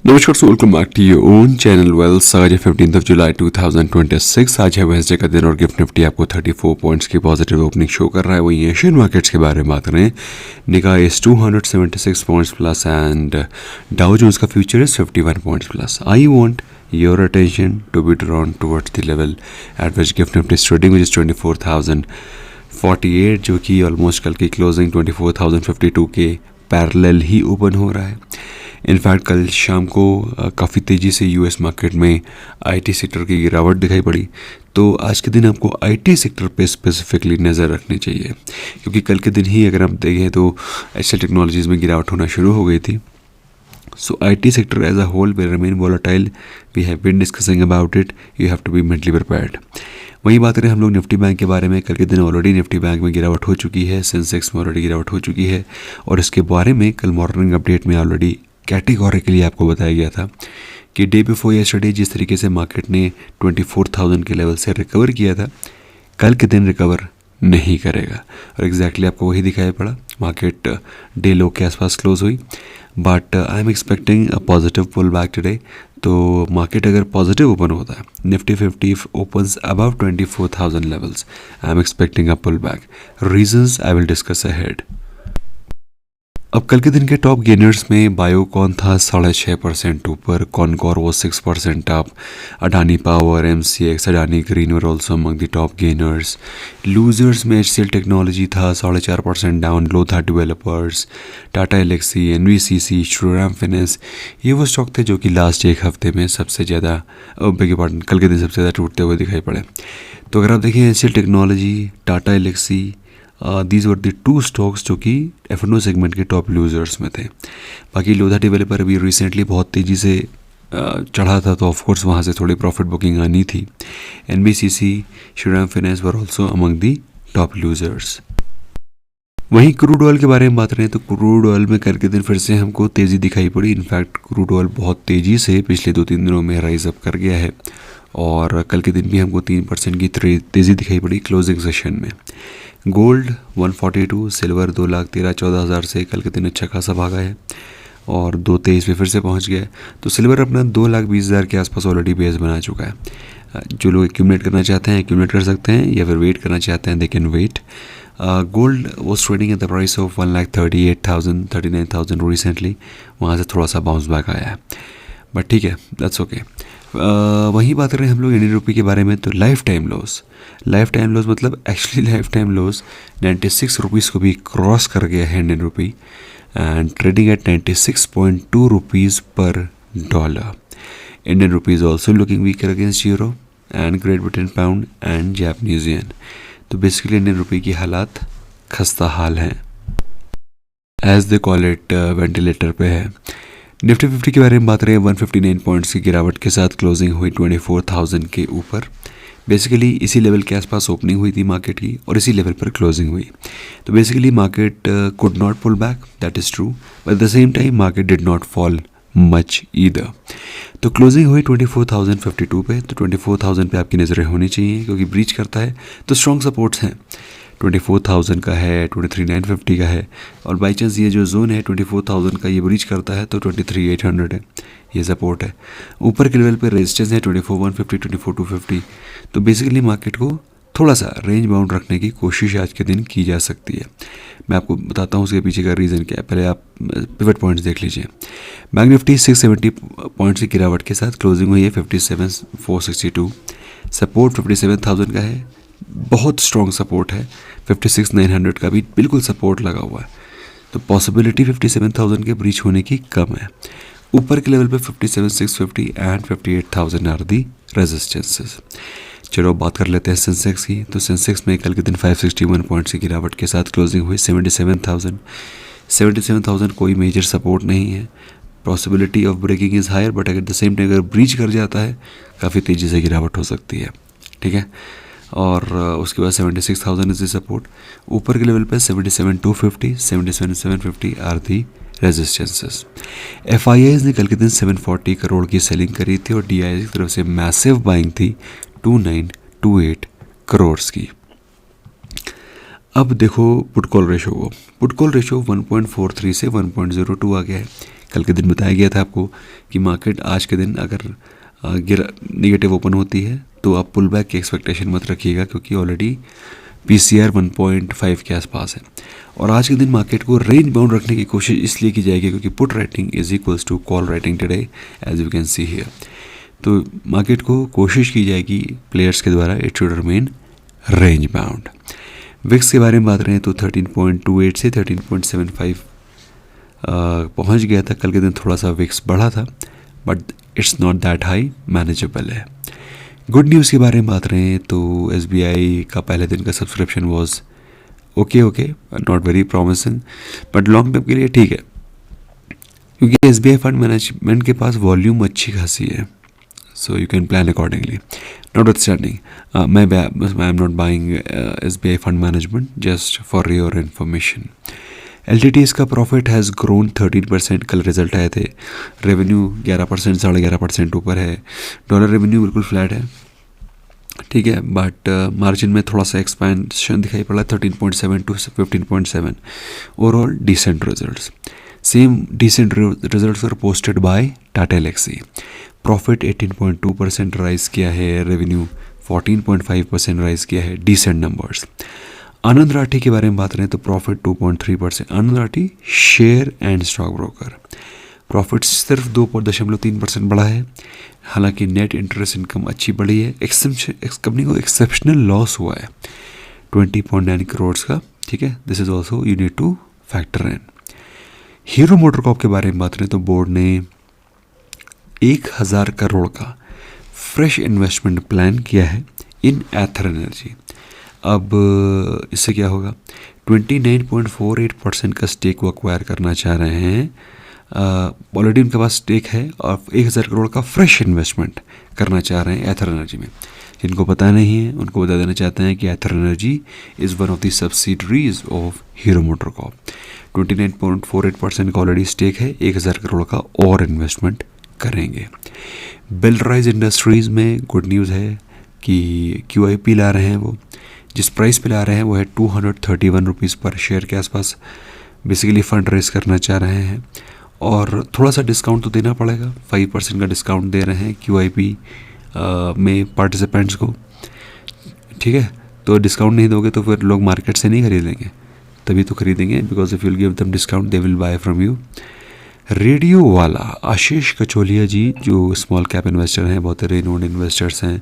नमस्कार so welcome back to your own channel Wells. आज है 15 जुलाई 2026। आज है वेडनेसडे का दिन और गिफ्ट निफ्टी आपको 34 पॉइंट्स की पॉजिटिव ओपनिंग शो कर रहा है। वही एशियन मार्केट्स के बारे में बात करें, Nikkei is 276 points plus and Dow Jones का future is 51 points plus. I want your attention to be drawn towards the level at which gift nifty is trading, which is 24,048, जो कि almost कल की क्लोजिंग 24,052 के parallel ही open हो रहा है। In fact कल शाम को काफ़ी तेज़ी से यूएस मार्केट में आईटी सेक्टर की गिरावट दिखाई पड़ी, तो आज के दिन आपको आईटी सेक्टर पे स्पेसिफिकली नज़र रखनी चाहिए, क्योंकि कल के दिन ही अगर आप देखें तो एचएल टेक्नोलॉजीज़ में गिरावट होना शुरू हो गई थी। So IT sector as a whole will remain volatile. We have been discussing about it. You have to be mentally prepared. वही बात करें हम लोग निफ्टी बैंक के बारे में, कल के दिन ऑलरेडी निफ्टी बैंक में गिरावट हो चुकी है, सेंसेक्स में ऑलरेडी गिरावट हो चुकी है, और इसके बारे में कल मॉर्निंग अपडेट में ऑलरेडी कैटेगोरिकली आपको बताया गया था कि डे बिफोर यस्टरडे जिस तरीके से मार्केट ने 24,000 के लेवल से रिकवर किया था, कल के दिन रिकवर नहीं करेगा। और एग्जैक्टली आपको वही दिखाई पड़ा। मार्केट डे लो के आसपास क्लोज हुई, but I am expecting a positive pull back today. तो मार्केट अगर पॉजिटिव ओपन होता है, Nifty 50 opens above 24,000 levels, I am expecting a pull back. Reasons I will discuss ahead. अब कल के दिन के टॉप गेनर्स में बायोकॉन था 6.5% ऊपर, कॉनकॉर वो 6% up, Adani power, MCX, Adani green were also among the top gainers. Losers में एचसीएल टेक्नोलॉजी था 4.5% down, Lodha developers, Tata Elxsi, NBCC, Shriram finance. ये वो स्टॉक थे जो कि लास्ट एक हफ्ते में सबसे ज़्यादा कल के दिन सबसे ज़्यादा टूटते हुए दिखाई पड़े। तो अगर आप देखें HCL technology, Tata Elxsi, these were the two stocks जो कि एफ&ओ सेगमेंट के टॉप लूजर्स में थे। बाकी लोधा डेवलपर अभी रिसेंटली बहुत तेज़ी से चढ़ा था, तो ऑफकोर्स वहाँ से थोड़ी प्रॉफिट बुकिंग आनी थी। NBCC, Shriram finance were also among the top losers. वहीं क्रूड ऑयल के बारे में बात करें तो क्रूड ऑयल में कल के दिन फिर से हमको तेज़ी दिखाई पड़ी। इनफैक्ट क्रूड ऑयल बहुत तेज़ी से पिछले 2-3 दिनों में राइज अप कर गया है, और कल के दिन भी हमको 3% की तेज़ी दिखाई पड़ी क्लोजिंग सेशन में। गोल्ड 142, सिल्वर 2,13,14,000 से कल के दिन अच्छा खासा भागा है, और 2,23 पे फिर से पहुंच गया है। तो सिल्वर अपना 2,20,000 के आसपास ऑलरेडी बेस बना चुका है। जो लोग एक्यूमुलेट करना चाहते हैं एक्यूमुलेट कर सकते हैं, या फिर वेट करना चाहते हैं they can wait. Gold was trading at the price of 1,38,000 39,000 recently, वहाँ से थोड़ा सा बाउंस बैक आया है, बट ठीक है, दैट्स ओके। वहीं बात करें हम लोग इंडियन रुपी के बारे में, तो लाइफ टाइम लॉस मतलब actually life time loss 96 rupees को भी क्रॉस कर गया है Indian rupee, and trading at 96.2 rupees पर dollar. Indian rupees also looking weaker against euro and Great Britain pound and Japanese yen. तो बेसिकली इंडियन रुपी की हालात खस्ता हाल हैं, as they call it, ventilator पे है। निफ्टी 50 के बारे में बात करें, 159 पॉइंट्स की गिरावट के साथ क्लोजिंग हुई 24,000 के ऊपर। बेसिकली इसी लेवल के आसपास ओपनिंग हुई थी मार्केट की, और इसी लेवल पर क्लोजिंग हुई। तो basically market could not pull back, that is true, but at the same time market did not fall much either. तो क्लोजिंग हुई 24,052 पे, तो 24,000 पे आपकी नज़रें होनी चाहिए, क्योंकि ब्रीच करता है तो स्ट्रॉन्ग सपोर्ट्स हैं। 24,000 का है, 23,950 का है, और बाई चांस ये जो जोन है 24,000 का ये ब्रीच करता है तो 23,800 है, ये सपोर्ट है। ऊपर के लेवल पे रेजिस्टेंस है 24,150, 24,250। तो बेसिकली मार्केट को थोड़ा सा रेंज बाउंड रखने की कोशिश आज के दिन की जा सकती है। मैं आपको बताता हूँ उसके पीछे का रीज़न क्या है, पहले आप पिवट पॉइंट्स देख लीजिए। बैंक निफ्टी 670 पॉइंट्स की गिरावट के साथ क्लोजिंग हुई है 57,462। सपोर्ट 57,000 का है, बहुत स्ट्रॉन्ग सपोर्ट है। 56,900 का भी बिल्कुल सपोर्ट लगा हुआ है, तो पॉसिबिलिटी 57,000 के ब्रीच होने की कम है। ऊपर के लेवल पे 57,650 एंड 58,000 आर दी रेजिस्टेंसेस। चलो बात कर लेते हैं सेंसेक्स की। तो सेंसेक्स में कल के दिन 561 पॉइंट्स की गिरावट के साथ क्लोजिंग हुई 77,000 कोई मेजर सपोर्ट नहीं है। Possibility of breaking is higher, but at the same time अगर ब्रीच कर जाता है काफ़ी तेज़ी से गिरावट हो सकती है, ठीक है। और उसके बाद 76,000 इज द सपोर्ट। ऊपर के लेवल पे 77,250, 77,750 आर दी रेजिस्टेंसेस। FIIs ने कल के दिन 740 करोड़ की सेलिंग करी थी, और DIIs की तरफ से मैसिव बाइंग थी 2928 करोड़ की। अब देखो पुट कॉल रेशो को, पुट कॉल रेशो 1.43 से 1.02 आ गया है। कल के दिन बताया गया था आपको कि मार्केट आज के दिन अगर नेगेटिव ओपन होती है तो आप पुल बैक की एक्सपेक्टेशन मत रखिएगा, क्योंकि ऑलरेडी PCR 1.5 के आसपास है। और आज के दिन मार्केट को रेंज बाउंड रखने की कोशिश इसलिए की जाएगी क्योंकि put writing is equals to call writing today, as you can see here. तो मार्केट को कोशिश की जाएगी प्लेयर्स के द्वारा it should remain range bound. VIX के बारे में बात करें तो 13.28 से 13.75 पहुंच गया था। कल के दिन थोड़ा सा विक्स बढ़ा था, but it's not that high, manageable है। गुड न्यूज़ के बारे में बात करें तो SBI का पहले दिन का subscription was okay, not very promising, but long term के लिए ठीक है, क्योंकि SBI फंड मैनेजमेंट के पास वॉल्यूम अच्छी खासी है, so you can plan accordingly. Notwithstanding मैं I am not buying SBI fund management, just for your information. LTT's का प्रॉफिट हैज़ ग्रोन 13%, कल रिजल्ट आए थे। रेवेन्यू 11%, 11.5% ऊपर है। डॉलर रेवेन्यू बिल्कुल फ्लैट है, ठीक है, बट मार्जिन में थोड़ा सा एक्सपेंशन दिखाई पड़ा, 13.7 to 15.7। Overall decent results. Same decent results are posted by Tata Elxsi. Profit 18.2% rise किया है, रेवेन्यू 14.5% राइज किया है, डिसेंट नंबर्स। आनंद राठी के बारे में बात करें तो profit 2.3%। Anand Rathi share and stock broker, profit सिर्फ 2.3% बढ़ा है, हालांकि नेट इंटरेस्ट इनकम अच्छी बढ़ी है। कंपनी को एक्सेप्शनल लॉस हुआ है 20.9 करोड़ का, ठीक है, this is also you need to factor in. Hero MotoCorp के बारे में बात करें तो बोर्ड ने 1000 करोड़ का फ्रेश इन्वेस्टमेंट प्लान किया है इन एथर एनर्जी। अब इससे क्या होगा, 29.48% का स्टेक वो अक्वायर करना चाह रहे हैं। ऑलरेडी उनके पास स्टेक है और 1000 करोड़ का फ्रेश इन्वेस्टमेंट करना चाह रहे हैं एथर एनर्जी में। जिनको पता नहीं है उनको बता देना चाहते हैं कि Ather Energy is one of the subsidiaries of Hero MotoCorp. 29.48% का ऑलरेडी स्टेक है, 1000 करोड़ का और इन्वेस्टमेंट करेंगे। बेलराइज इंडस्ट्रीज़ में गुड न्यूज़ है कि QIP ला रहे हैं, वो जिस प्राइस पे ला रहे हैं वो है 231 रुपीज़ पर शेयर के आसपास। बेसिकली फंड रेज करना चाह रहे हैं और थोड़ा सा डिस्काउंट तो देना पड़ेगा, 5% का डिस्काउंट दे रहे हैं QIP में पार्टिसिपेंट्स को, ठीक है। तो डिस्काउंट नहीं दोगे तो फिर लोग मार्केट से नहीं खरीदेंगे, तभी तो खरीदेंगे, because if you'll give them discount they will buy from you. Radio वाला आशीष कचोलिया जी जो स्मॉल कैप इन्वेस्टर हैं, बहुत रेनोड इन्वेस्टर्स हैं,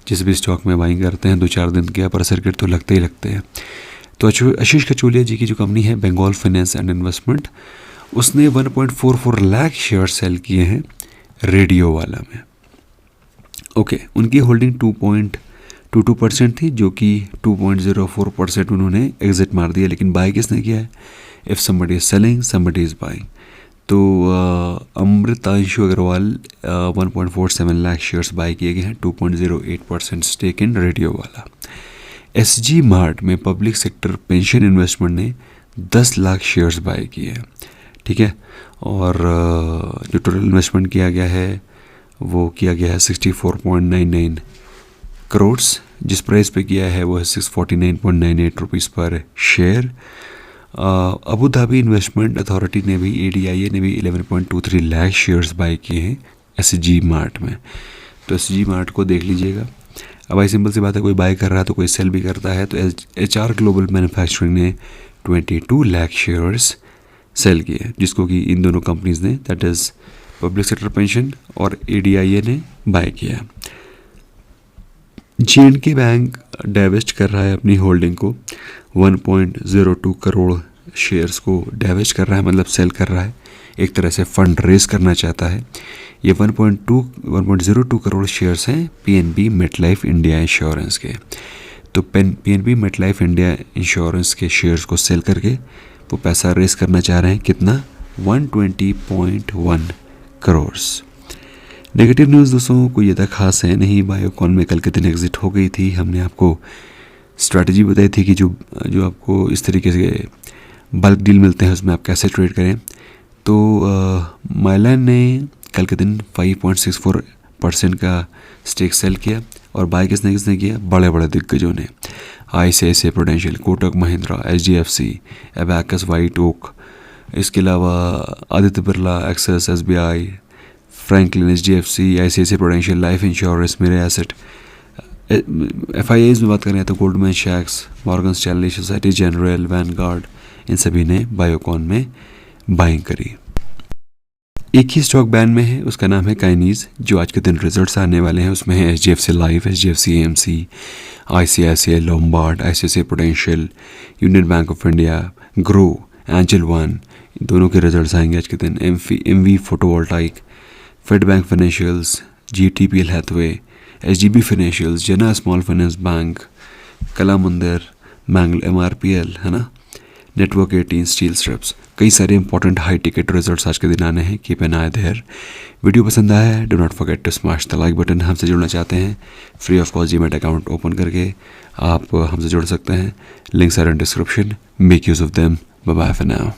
जिस भी स्टॉक में बाइंग करते हैं 2-4 दिन के अपर सर्किट तो लगते ही लगते हैं। तो आशीष कचोलिया जी की जो कंपनी है बंगाल फाइनेंस एंड इन्वेस्टमेंट, उसने 1.44 लाख शेयर सेल किए हैं रेडियो वाला में। ओके, उनकी होल्डिंग 2.22% थी, जो कि 2.04% उन्होंने एग्जिट मार दिया। लेकिन बाय किसने किया है? If somebody is selling somebody is buying. तो अमृतांशु अग्रवाल 1.47 लाख शेयर्स बाय किए गए हैं, 2.08% स्टेक इन रेडियो वाला। SG मार्ट में पब्लिक सेक्टर पेंशन इन्वेस्टमेंट ने 10 लाख शेयर्स बाय किए हैं, ठीक है। और जो टोटल इन्वेस्टमेंट किया गया है वो किया गया है 64.99 करोड़, जिस प्राइस पे किया है वो है 649.98 रुपीज़ पर share. Abu Dhabi investment authority ने भी, ADIA ने भी 11.23 लाख शेयर्स बाय किए हैं SG मार्ट में। तो SG मार्ट को देख लीजिएगा। अब भाई सिंपल सी बात है, कोई बाय कर रहा है तो कोई सेल भी करता है। तो HR ग्लोबल मैन्युफैक्चरिंग ने 22 लाख शेयर्स सेल किए, जिसको कि इन दोनों कंपनीज ने, that is public sector pension और ADIA ने बाय किया। J&K बैंक डाइवेस्ट कर रहा है अपनी होल्डिंग को, 1.02 करोड़ शेयर्स को डाइवेस्ट कर रहा है, मतलब सेल कर रहा है, एक तरह से फंड रेज करना चाहता है। ये 1.02 करोड़ शेयर्स हैं PNB मेटलाइफ इंडिया इंश्योरेंस के। तो PNB मेटलाइफ इंडिया इंश्योरेंस के शेयर्स को सेल करके वो पैसा रेज करना चाह रहे हैं, कितना? 120.1 करोड़। नेगेटिव न्यूज़ दोस्तों कोई ज़्यादा खास है नहीं। बायोकॉन में कल के दिन एग्जिट हो गई थी। हमने आपको स्ट्रैटेजी बताई थी कि जो आपको इस तरीके से बल्क डील मिलते हैं उसमें आप कैसे ट्रेड करें। तो माइलैन ने कल के दिन 5.64% का स्टेक सेल किया और बाय किसने किया? बड़े बड़े दिग्गजों ने, ICICI Prudential, Kotak Mahindra, HDFC, Abakkus, White Oak, इसके अलावा Aditya Birla, Axis, SBI, Franklin, HDFC, ICICI Prudential life insurance, Mirae asset. FIAs में बात करें तो गोल्डमैन सैक्स, Morgan Stanley, Societe Generale, Vanguard, इन सभी ने बायोकॉन में बाइंग करी। एक ही स्टॉक बैन में है, उसका नाम है काइनीज, जो आज के दिन रिजल्ट्स आने वाले हैं। उसमें है HDFC life, HDFC AMC, ICICI Lombard, ICICI prudential, union bank of India, Groww, angel one, दोनों के रिजल्ट्स आएंगे आज के दिन। MV photovoltaic, fed bank financials, GTPL Hathway, HDB financials, Jana small finance bank, Kala Mandir, MRPL, है ना, नेटवर्क 18, स्टील स्ट्रिप्स। कई सारे इंपॉर्टेंट हाई टिकट रिजल्ट्स आज के दिन आने हैं। Keep an eye there. Video पसंद आया है, do not forget to smash the like button. हमसे जुड़ना चाहते हैं, free of cost Gmail account open करके आप हमसे जुड़ सकते हैं। Links are in description, make use of them. Bye bye for now.